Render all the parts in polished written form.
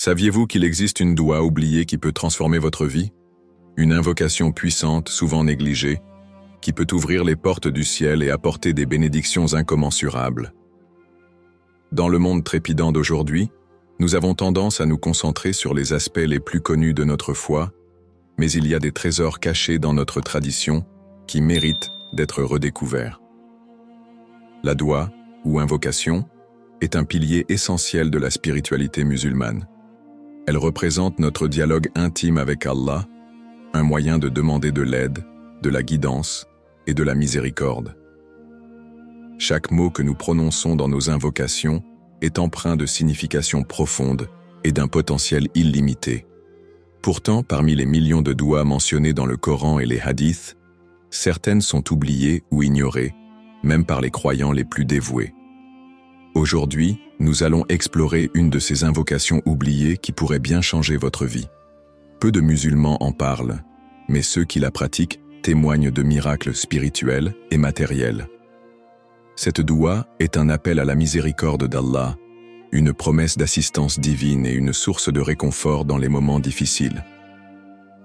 Saviez-vous qu'il existe une doua oubliée qui peut transformer votre vie? Une invocation puissante, souvent négligée, qui peut ouvrir les portes du ciel et apporter des bénédictions incommensurables. Dans le monde trépidant d'aujourd'hui, nous avons tendance à nous concentrer sur les aspects les plus connus de notre foi, mais il y a des trésors cachés dans notre tradition qui méritent d'être redécouverts. La doua, ou invocation, est un pilier essentiel de la spiritualité musulmane. Elle représente notre dialogue intime avec Allah, un moyen de demander de l'aide, de la guidance et de la miséricorde. Chaque mot que nous prononçons dans nos invocations est empreint de signification profonde et d'un potentiel illimité. Pourtant, parmi les millions de douas mentionnées dans le Coran et les hadiths, certaines sont oubliées ou ignorées, même par les croyants les plus dévoués. Aujourd'hui, nous allons explorer une de ces invocations oubliées qui pourrait bien changer votre vie. Peu de musulmans en parlent, mais ceux qui la pratiquent témoignent de miracles spirituels et matériels. Cette doua est un appel à la miséricorde d'Allah, une promesse d'assistance divine et une source de réconfort dans les moments difficiles.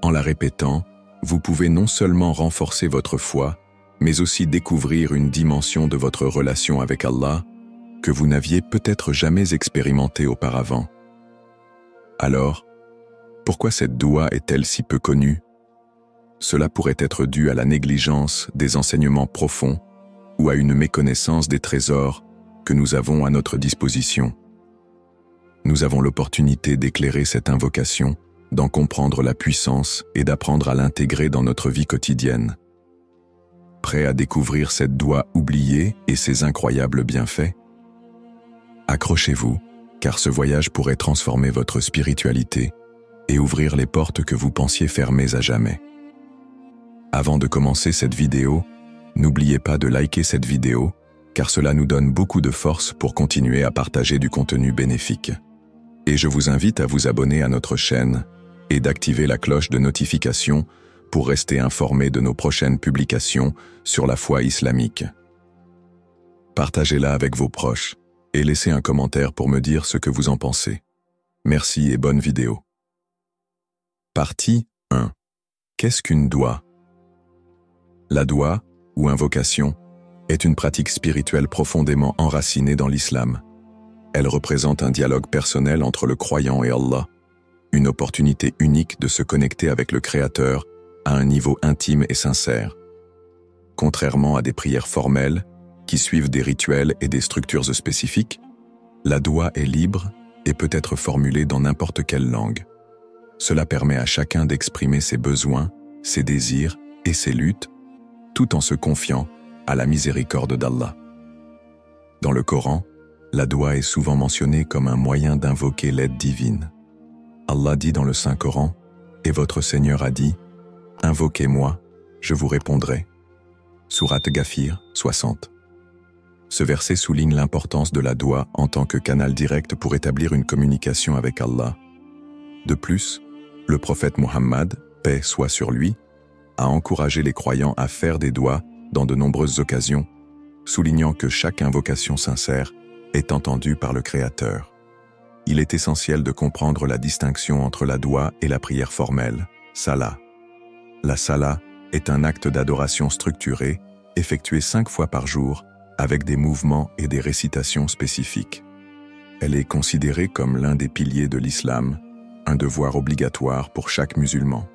En la répétant, vous pouvez non seulement renforcer votre foi, mais aussi découvrir une dimension de votre relation avec Allah que vous n'aviez peut-être jamais expérimentée auparavant. Alors, pourquoi cette doua est-elle si peu connue? Cela pourrait être dû à la négligence des enseignements profonds ou à une méconnaissance des trésors que nous avons à notre disposition. Nous avons l'opportunité d'éclairer cette invocation, d'en comprendre la puissance et d'apprendre à l'intégrer dans notre vie quotidienne. Prêt à découvrir cette doua oubliée et ses incroyables bienfaits? Accrochez-vous, car ce voyage pourrait transformer votre spiritualité et ouvrir les portes que vous pensiez fermées à jamais. Avant de commencer cette vidéo, n'oubliez pas de liker cette vidéo, car cela nous donne beaucoup de force pour continuer à partager du contenu bénéfique. Et je vous invite à vous abonner à notre chaîne et d'activer la cloche de notification pour rester informé de nos prochaines publications sur la foi islamique. Partagez-la avec vos proches et laissez un commentaire pour me dire ce que vous en pensez. Merci et bonne vidéo. Partie 1. Qu'est-ce qu'une doua? La doua, ou invocation, est une pratique spirituelle profondément enracinée dans l'islam. Elle représente un dialogue personnel entre le croyant et Allah, une opportunité unique de se connecter avec le Créateur à un niveau intime et sincère. Contrairement à des prières formelles, qui suivent des rituels et des structures spécifiques, la doua est libre et peut être formulée dans n'importe quelle langue. Cela permet à chacun d'exprimer ses besoins, ses désirs et ses luttes, tout en se confiant à la miséricorde d'Allah. Dans le Coran, la doua est souvent mentionnée comme un moyen d'invoquer l'aide divine. Allah dit dans le Saint-Coran, « Et votre Seigneur a dit, « Invoquez-moi, je vous répondrai. » Sourate Ghafir 60. Ce verset souligne l'importance de la doua en tant que canal direct pour établir une communication avec Allah. De plus, le prophète Muhammad, paix soit sur lui, a encouragé les croyants à faire des douas dans de nombreuses occasions, soulignant que chaque invocation sincère est entendue par le Créateur. Il est essentiel de comprendre la distinction entre la doua et la prière formelle, salat. La salat est un acte d'adoration structuré, effectué 5 fois par jour, avec des mouvements et des récitations spécifiques. Elle est considérée comme l'un des piliers de l'islam, un devoir obligatoire pour chaque musulman.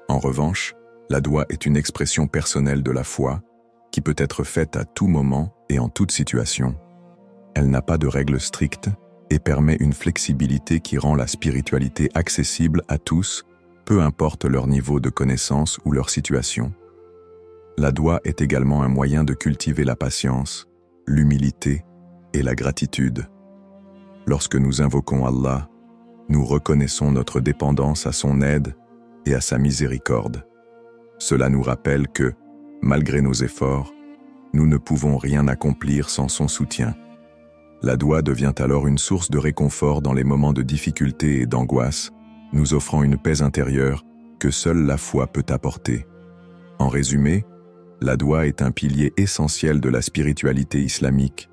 En revanche, la doua est une expression personnelle de la foi qui peut être faite à tout moment et en toute situation. Elle n'a pas de règles strictes et permet une flexibilité qui rend la spiritualité accessible à tous, peu importe leur niveau de connaissance ou leur situation. La doua est également un moyen de cultiver la patience, l'humilité et la gratitude. Lorsque nous invoquons Allah, nous reconnaissons notre dépendance à son aide et à sa miséricorde. Cela nous rappelle que, malgré nos efforts, nous ne pouvons rien accomplir sans son soutien. La doua devient alors une source de réconfort dans les moments de difficulté et d'angoisse, nous offrant une paix intérieure que seule la foi peut apporter. En résumé, la doua est un pilier essentiel de la spiritualité islamique,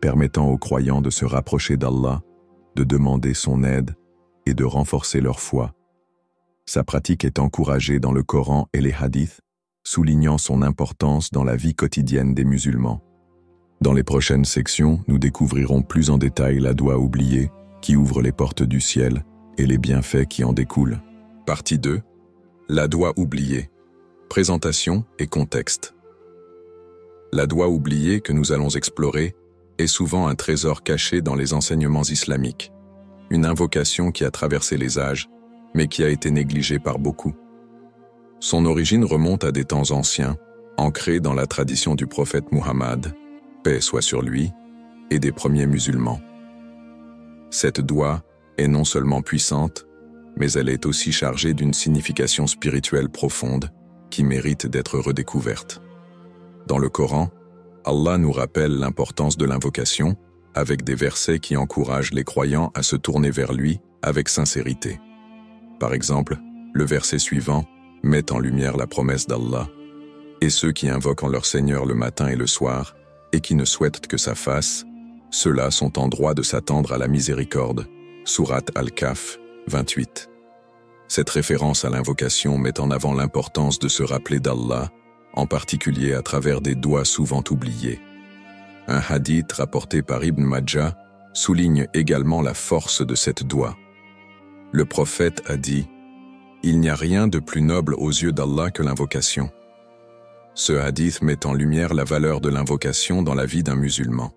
permettant aux croyants de se rapprocher d'Allah, de demander son aide et de renforcer leur foi. Sa pratique est encouragée dans le Coran et les hadiths, soulignant son importance dans la vie quotidienne des musulmans. Dans les prochaines sections, nous découvrirons plus en détail la doua oubliée, qui ouvre les portes du ciel, et les bienfaits qui en découlent. Partie 2. La doua oubliée. Présentation et contexte. La doua oubliée que nous allons explorer est souvent un trésor caché dans les enseignements islamiques, une invocation qui a traversé les âges, mais qui a été négligée par beaucoup. Son origine remonte à des temps anciens, ancrée dans la tradition du prophète Muhammad, paix soit sur lui, et des premiers musulmans. Cette doua est non seulement puissante, mais elle est aussi chargée d'une signification spirituelle profonde qui mérite d'être redécouverte. Dans le Coran, Allah nous rappelle l'importance de l'invocation avec des versets qui encouragent les croyants à se tourner vers lui avec sincérité. Par exemple, le verset suivant met en lumière la promesse d'Allah. « Et ceux qui invoquent en leur Seigneur le matin et le soir, et qui ne souhaitent que sa face, ceux-là sont en droit de s'attendre à la miséricorde. » Sourate Al-Kahf, 28. Cette référence à l'invocation met en avant l'importance de se rappeler d'Allah, en particulier à travers des doigts souvent oubliés. Un hadith rapporté par Ibn Majah souligne également la force de cette doua. Le prophète a dit « Il n'y a rien de plus noble aux yeux d'Allah que l'invocation ». Ce hadith met en lumière la valeur de l'invocation dans la vie d'un musulman.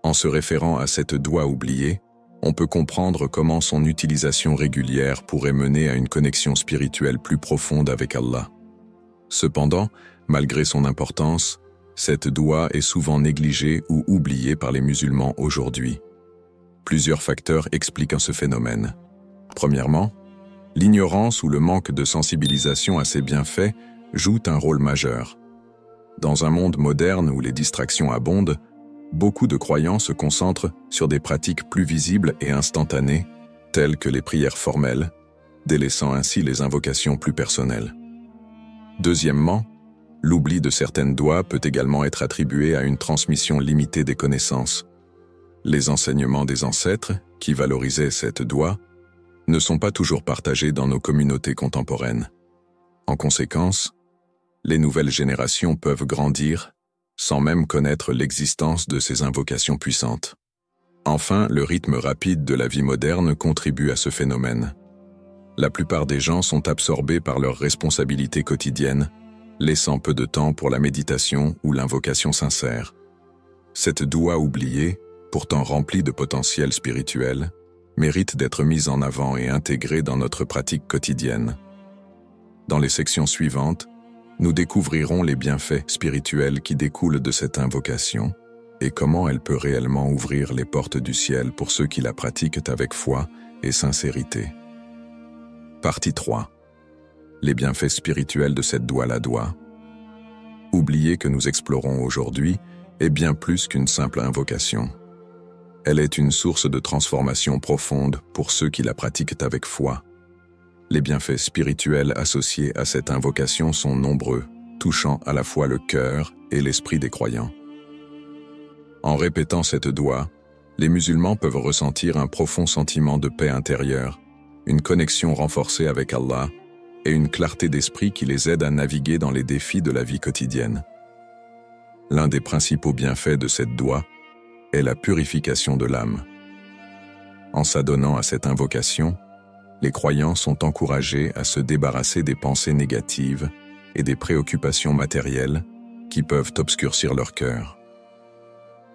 En se référant à cette doua oubliée, on peut comprendre comment son utilisation régulière pourrait mener à une connexion spirituelle plus profonde avec Allah. Cependant, malgré son importance, cette doua est souvent négligée ou oubliée par les musulmans aujourd'hui. Plusieurs facteurs expliquent ce phénomène. Premièrement, l'ignorance ou le manque de sensibilisation à ses bienfaits jouent un rôle majeur. Dans un monde moderne où les distractions abondent, beaucoup de croyants se concentrent sur des pratiques plus visibles et instantanées, telles que les prières formelles, délaissant ainsi les invocations plus personnelles. Deuxièmement, l'oubli de certaines douas peut également être attribué à une transmission limitée des connaissances. Les enseignements des ancêtres, qui valorisaient cette doua, ne sont pas toujours partagés dans nos communautés contemporaines. En conséquence, les nouvelles générations peuvent grandir sans même connaître l'existence de ces invocations puissantes. Enfin, le rythme rapide de la vie moderne contribue à ce phénomène. La plupart des gens sont absorbés par leurs responsabilités quotidiennes, laissant peu de temps pour la méditation ou l'invocation sincère. Cette doua oubliée, pourtant remplie de potentiel spirituel, mérite d'être mise en avant et intégrée dans notre pratique quotidienne. Dans les sections suivantes, nous découvrirons les bienfaits spirituels qui découlent de cette invocation et comment elle peut réellement ouvrir les portes du ciel pour ceux qui la pratiquent avec foi et sincérité. Partie 3. Les bienfaits spirituels de cette doua la doua. Oubliée que nous explorons aujourd'hui est bien plus qu'une simple invocation. Elle est une source de transformation profonde pour ceux qui la pratiquent avec foi. Les bienfaits spirituels associés à cette invocation sont nombreux, touchant à la fois le cœur et l'esprit des croyants. En répétant cette doua, les musulmans peuvent ressentir un profond sentiment de paix intérieure, une connexion renforcée avec Allah et une clarté d'esprit qui les aide à naviguer dans les défis de la vie quotidienne. L'un des principaux bienfaits de cette doua est la purification de l'âme. En s'adonnant à cette invocation, les croyants sont encouragés à se débarrasser des pensées négatives et des préoccupations matérielles qui peuvent obscurcir leur cœur.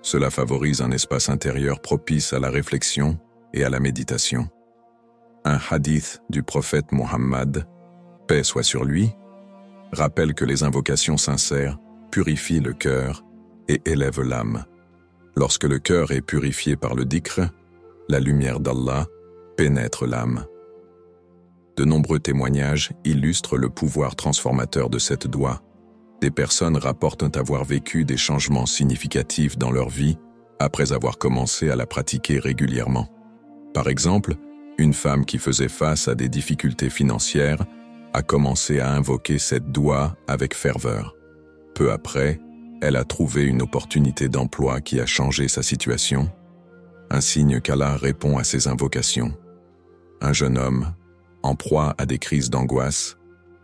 Cela favorise un espace intérieur propice à la réflexion et à la méditation. Un hadith du prophète Muhammad, paix soit sur lui, rappelle que les invocations sincères purifient le cœur et élèvent l'âme. Lorsque le cœur est purifié par le dhikr, la lumière d'Allah pénètre l'âme. De nombreux témoignages illustrent le pouvoir transformateur de cette doua. Des personnes rapportent avoir vécu des changements significatifs dans leur vie après avoir commencé à la pratiquer régulièrement. Par exemple, une femme qui faisait face à des difficultés financières a commencé à invoquer cette doua avec ferveur. Peu après, elle a trouvé une opportunité d'emploi qui a changé sa situation, un signe qu'Allah répond à ses invocations. un jeune homme, en proie à des crises d'angoisse,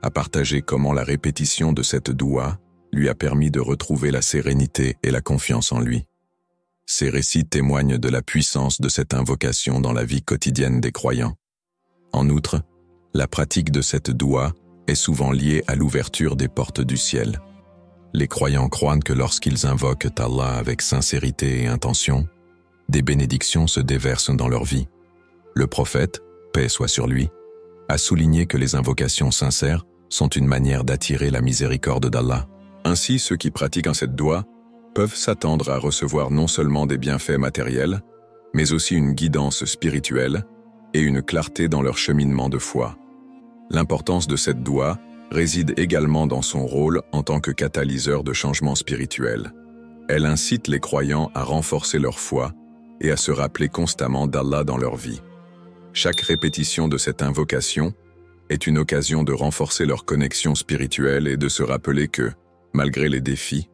a partagé comment la répétition de cette doua lui a permis de retrouver la sérénité et la confiance en lui. Ces récits témoignent de la puissance de cette invocation dans la vie quotidienne des croyants. En outre, la pratique de cette doua est souvent liée à l'ouverture des portes du ciel. Les croyants croient que lorsqu'ils invoquent Allah avec sincérité et intention, des bénédictions se déversent dans leur vie. Le prophète, paix soit sur lui, a souligné que les invocations sincères sont une manière d'attirer la miséricorde d'Allah. Ainsi, ceux qui pratiquent cette doua peuvent s'attendre à recevoir non seulement des bienfaits matériels, mais aussi une guidance spirituelle et une clarté dans leur cheminement de foi. L'importance de cette doua réside également dans son rôle en tant que catalyseur de changement spirituel. Elle incite les croyants à renforcer leur foi et à se rappeler constamment d'Allah dans leur vie. Chaque répétition de cette invocation est une occasion de renforcer leur connexion spirituelle et de se rappeler que, malgré les défis,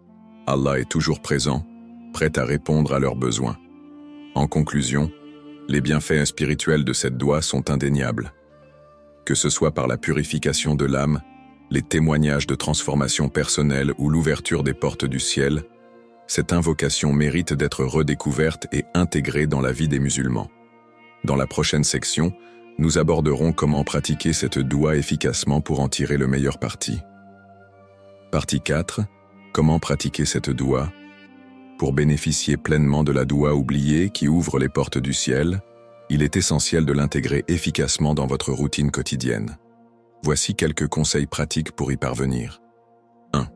Allah est toujours présent, prêt à répondre à leurs besoins. En conclusion, les bienfaits spirituels de cette doua sont indéniables. Que ce soit par la purification de l'âme, les témoignages de transformation personnelle ou l'ouverture des portes du ciel, cette invocation mérite d'être redécouverte et intégrée dans la vie des musulmans. Dans la prochaine section, nous aborderons comment pratiquer cette doua efficacement pour en tirer le meilleur parti. Partie 4. Comment pratiquer cette doua? Pour bénéficier pleinement de la doua oubliée qui ouvre les portes du ciel, il est essentiel de l'intégrer efficacement dans votre routine quotidienne. Voici quelques conseils pratiques pour y parvenir. 1.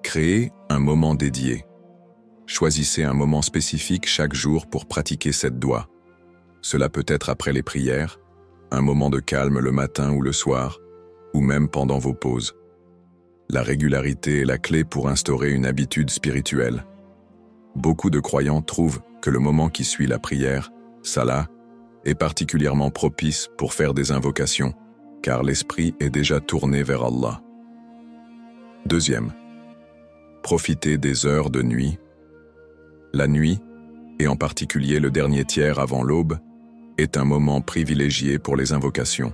Créez un moment dédié. Choisissez un moment spécifique chaque jour pour pratiquer cette doua. Cela peut être après les prières, un moment de calme le matin ou le soir, ou même pendant vos pauses. La régularité est la clé pour instaurer une habitude spirituelle. Beaucoup de croyants trouvent que le moment qui suit la prière, salat, est particulièrement propice pour faire des invocations, car l'esprit est déjà tourné vers Allah. 2. Profitez des heures de nuit. La nuit, et en particulier le dernier tiers avant l'aube, est un moment privilégié pour les invocations.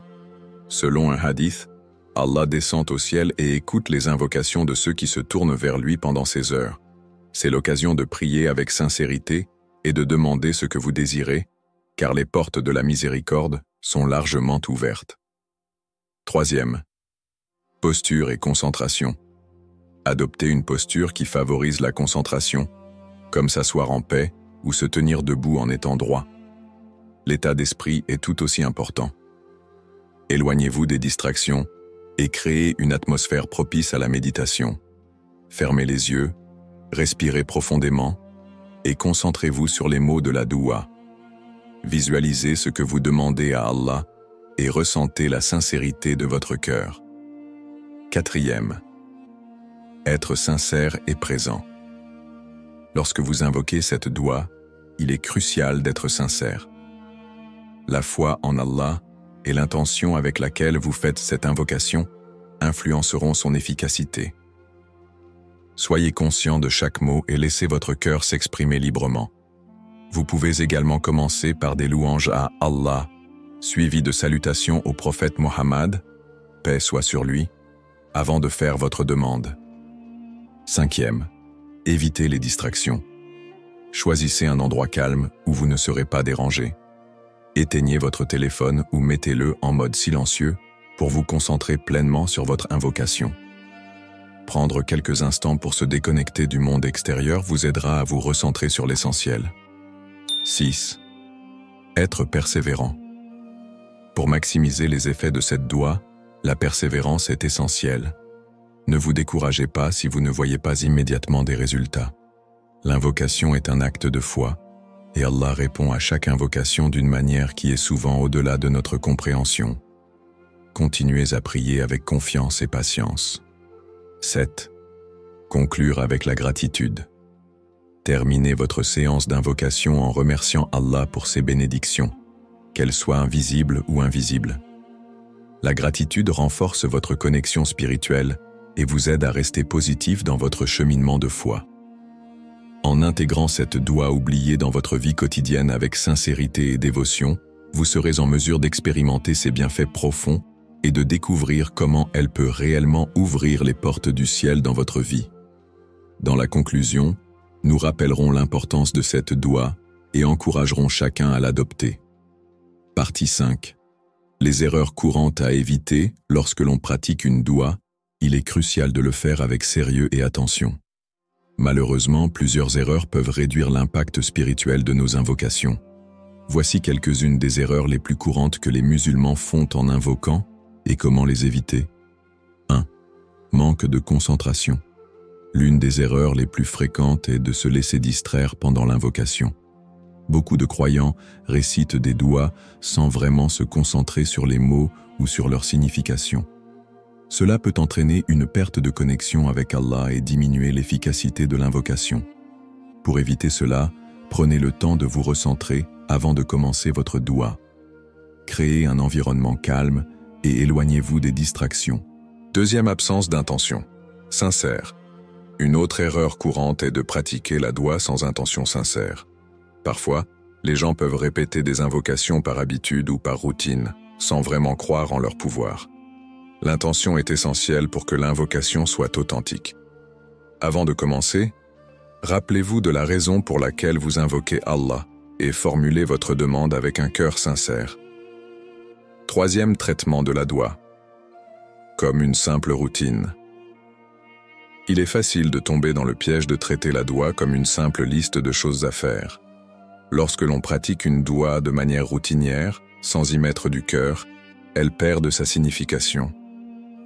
Selon un hadith, Allah descend au ciel et écoute les invocations de ceux qui se tournent vers lui pendant ces heures. C'est l'occasion de prier avec sincérité et de demander ce que vous désirez, car les portes de la miséricorde sont largement ouvertes. 3. Posture et concentration. Adoptez une posture qui favorise la concentration, comme s'asseoir en paix ou se tenir debout en étant droit. L'état d'esprit est tout aussi important. Éloignez-vous des distractions et créez une atmosphère propice à la méditation. Fermez les yeux, respirez profondément et concentrez-vous sur les mots de la doua. Visualisez ce que vous demandez à Allah et ressentez la sincérité de votre cœur. 4. Être sincère et présent. Lorsque vous invoquez cette doua, il est crucial d'être sincère. La foi en Allah et l'intention avec laquelle vous faites cette invocation influenceront son efficacité. Soyez conscient de chaque mot et laissez votre cœur s'exprimer librement. Vous pouvez également commencer par des louanges à Allah, suivies de salutations au prophète Mohammed, paix soit sur lui, avant de faire votre demande. 5. Évitez les distractions. Choisissez un endroit calme où vous ne serez pas dérangé. Éteignez votre téléphone ou mettez-le en mode silencieux pour vous concentrer pleinement sur votre invocation. Prendre quelques instants pour se déconnecter du monde extérieur vous aidera à vous recentrer sur l'essentiel. 6. Être persévérant. Pour maximiser les effets de cette doua, la persévérance est essentielle. Ne vous découragez pas si vous ne voyez pas immédiatement des résultats. L'invocation est un acte de foi, et Allah répond à chaque invocation d'une manière qui est souvent au-delà de notre compréhension. Continuez à prier avec confiance et patience. 7. Conclure avec la gratitude. Terminez votre séance d'invocation en remerciant Allah pour ses bénédictions, qu'elles soient invisibles ou invisibles. La gratitude renforce votre connexion spirituelle et vous aide à rester positif dans votre cheminement de foi. En intégrant cette doua oubliée dans votre vie quotidienne avec sincérité et dévotion, vous serez en mesure d'expérimenter ses bienfaits profonds et de découvrir comment elle peut réellement ouvrir les portes du ciel dans votre vie. Dans la conclusion, nous rappellerons l'importance de cette doua et encouragerons chacun à l'adopter. Partie 5. Les erreurs courantes à éviter lorsque l'on pratique une doua, il est crucial de le faire avec sérieux et attention. Malheureusement, plusieurs erreurs peuvent réduire l'impact spirituel de nos invocations. Voici quelques-unes des erreurs les plus courantes que les musulmans font en invoquant et comment les éviter. 1. Manque de concentration. L'une des erreurs les plus fréquentes est de se laisser distraire pendant l'invocation. Beaucoup de croyants récitent des douas sans vraiment se concentrer sur les mots ou sur leur signification. Cela peut entraîner une perte de connexion avec Allah et diminuer l'efficacité de l'invocation. Pour éviter cela, prenez le temps de vous recentrer avant de commencer votre doua. Créez un environnement calme et éloignez-vous des distractions. Deuxième absence d'intention. Sincère. Une autre erreur courante est de pratiquer la doua sans intention sincère. Parfois, les gens peuvent répéter des invocations par habitude ou par routine, sans vraiment croire en leur pouvoir. L'intention est essentielle pour que l'invocation soit authentique. Avant de commencer, rappelez-vous de la raison pour laquelle vous invoquez Allah et formulez votre demande avec un cœur sincère. Troisième traitement de la doua. Comme une simple routine. Il est facile de tomber dans le piège de traiter la doua comme une simple liste de choses à faire. Lorsque l'on pratique une doua de manière routinière, sans y mettre du cœur, elle perd de sa signification.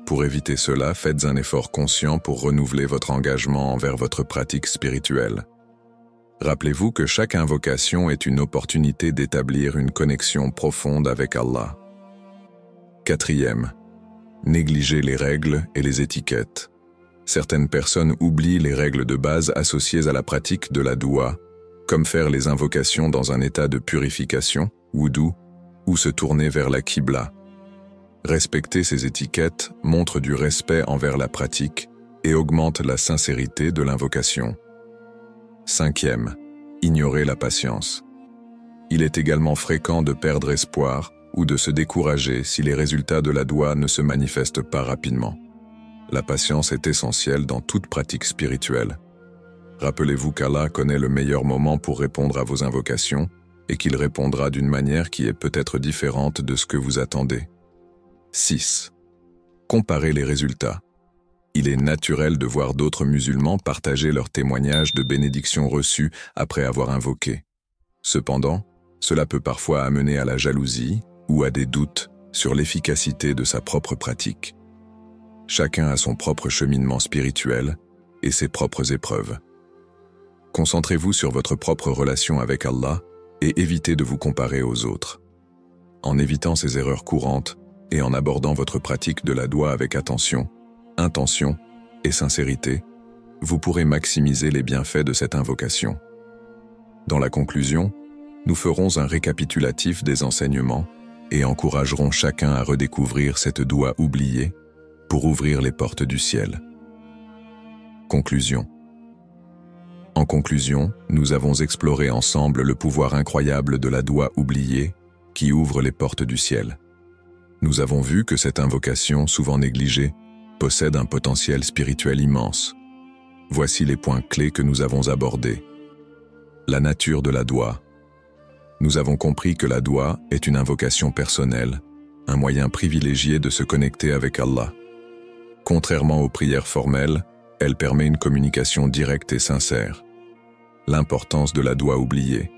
Pour éviter cela, faites un effort conscient pour renouveler votre engagement envers votre pratique spirituelle. Rappelez-vous que chaque invocation est une opportunité d'établir une connexion profonde avec Allah. Quatrième, négligez les règles et les étiquettes. Certaines personnes oublient les règles de base associées à la pratique de la doua, comme faire les invocations dans un état de purification, wudu, ou se tourner vers la Qibla. Respecter ces étiquettes montre du respect envers la pratique et augmente la sincérité de l'invocation. Cinquième, ignorer la patience. Il est également fréquent de perdre espoir ou de se décourager si les résultats de la doua ne se manifestent pas rapidement. La patience est essentielle dans toute pratique spirituelle. Rappelez-vous qu'Allah connaît le meilleur moment pour répondre à vos invocations et qu'il répondra d'une manière qui est peut-être différente de ce que vous attendez. 6. Comparez les résultats. Il est naturel de voir d'autres musulmans partager leurs témoignages de bénédictions reçues après avoir invoqué. Cependant, cela peut parfois amener à la jalousie ou à des doutes sur l'efficacité de sa propre pratique. Chacun a son propre cheminement spirituel et ses propres épreuves. Concentrez-vous sur votre propre relation avec Allah et évitez de vous comparer aux autres. En évitant ces erreurs courantes et en abordant votre pratique de la doua avec attention, intention et sincérité, vous pourrez maximiser les bienfaits de cette invocation. Dans la conclusion, nous ferons un récapitulatif des enseignements et encouragerons chacun à redécouvrir cette doua oubliée pour ouvrir les portes du ciel. Conclusion. En conclusion, nous avons exploré ensemble le pouvoir incroyable de la doua oubliée qui ouvre les portes du ciel. Nous avons vu que cette invocation, souvent négligée, possède un potentiel spirituel immense. Voici les points clés que nous avons abordés. La nature de la doua. Nous avons compris que la doua est une invocation personnelle, un moyen privilégié de se connecter avec Allah. Contrairement aux prières formelles, elle permet une communication directe et sincère. L'importance de la doua oubliée.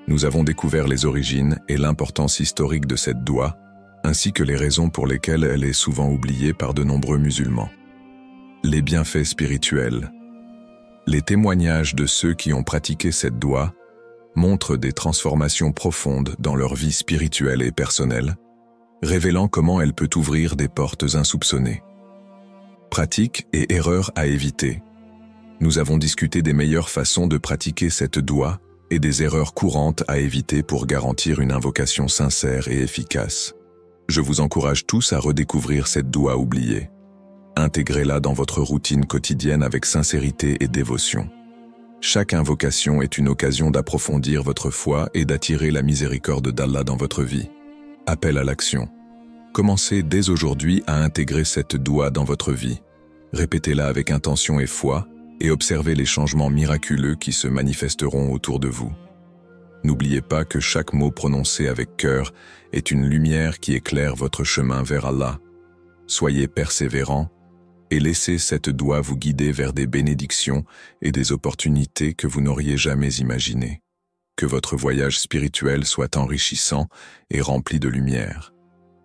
Nous avons découvert les origines et l'importance historique de cette doua, ainsi que les raisons pour lesquelles elle est souvent oubliée par de nombreux musulmans. Les bienfaits spirituels. Les témoignages de ceux qui ont pratiqué cette doua montrent des transformations profondes dans leur vie spirituelle et personnelle, révélant comment elle peut ouvrir des portes insoupçonnées. Pratiques et erreurs à éviter. Nous avons discuté des meilleures façons de pratiquer cette doua et des erreurs courantes à éviter pour garantir une invocation sincère et efficace. Je vous encourage tous à redécouvrir cette doua oubliée. Intégrez-la dans votre routine quotidienne avec sincérité et dévotion. Chaque invocation est une occasion d'approfondir votre foi et d'attirer la miséricorde d'Allah dans votre vie. Appel à l'action. Commencez dès aujourd'hui à intégrer cette doua dans votre vie. Répétez-la avec intention et foi, et observez les changements miraculeux qui se manifesteront autour de vous. N'oubliez pas que chaque mot prononcé avec cœur est une lumière qui éclaire votre chemin vers Allah. Soyez persévérants et laissez cette doua vous guider vers des bénédictions et des opportunités que vous n'auriez jamais imaginées. Que votre voyage spirituel soit enrichissant et rempli de lumière.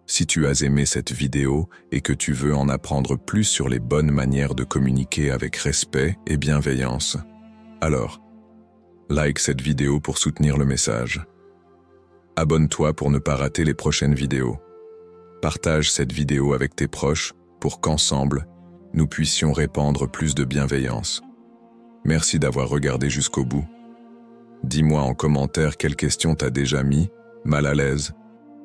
Si tu as aimé cette vidéo et que tu veux en apprendre plus sur les bonnes manières de communiquer avec respect et bienveillance, alors, like cette vidéo pour soutenir le message. Abonne-toi pour ne pas rater les prochaines vidéos. Partage cette vidéo avec tes proches pour qu'ensemble, nous puissions répandre plus de bienveillance. Merci d'avoir regardé jusqu'au bout. Dis-moi en commentaire quelles questions t'as déjà mis, mal à l'aise,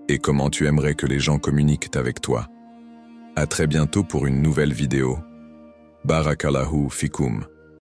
et comment tu aimerais que les gens communiquent avec toi. À très bientôt pour une nouvelle vidéo. Barakallahu fikoum.